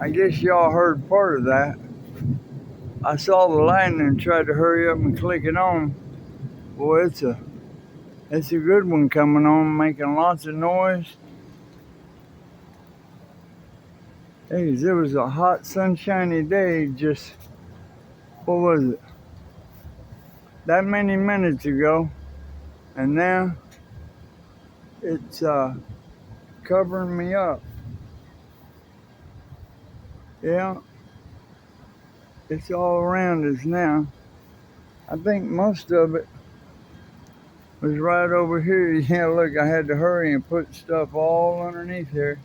I guess y'all heard part of that. I saw the lightning and tried to hurry up and click it on. Boy, it's a good one coming on, making lots of noise. Hey, it was a hot, sunshiny day just, what was it, that many minutes ago, and now it's covering me up. Yeah, it's all around us now. I think most of it was right over here. Yeah, look, I had to hurry and put stuff all underneath here.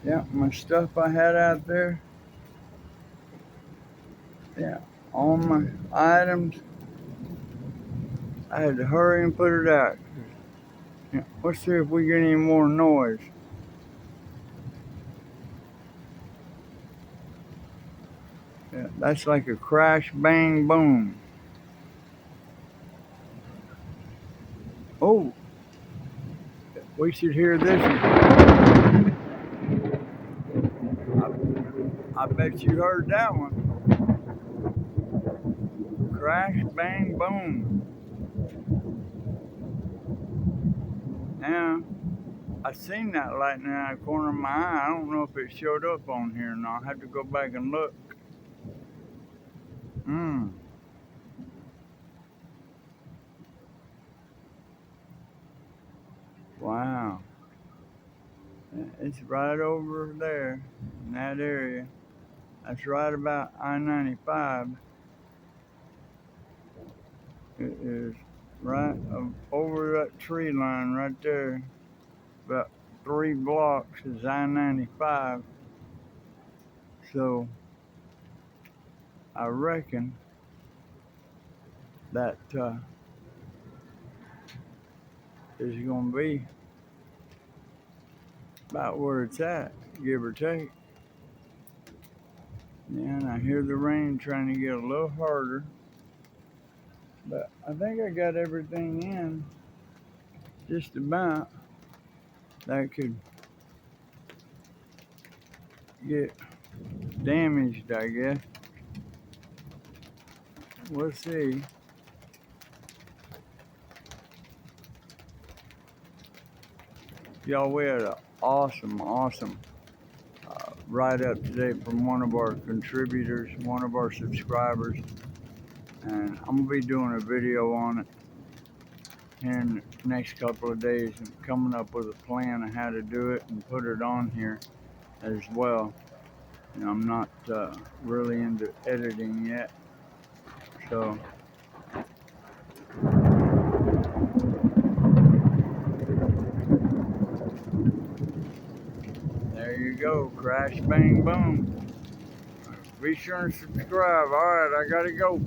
Yeah, my stuff I had out there. Yeah, all my items. I had to hurry and put it out. Yeah, let's see if we get any more noise. Yeah, that's like a crash, bang, boom. Oh, we should hear this one. I bet you heard that one. Crash, bang, boom. Now, I seen that lightning out of the corner of my eye. I don't know if it showed up on here or not. I have to go back and look. Wow. It's right over there in that area. That's right about I-95. It is right over that tree line right there. About 3 blocks is I-95. So I reckon that is going to be about where it's at, give or take. Yeah, and I hear the rain trying to get a little harder. But I think I got everything in just about that could get damaged, I guess. We'll see. Y'all, we had an awesome write-up today from one of our contributors, one of our subscribers. And I'm going to be doing a video on it in the next couple of days and coming up with a plan of how to do it and put it on here as well. And I'm not really into editing yet. So there you go, crash, bang, boom. Be sure and subscribe. All right, I gotta go.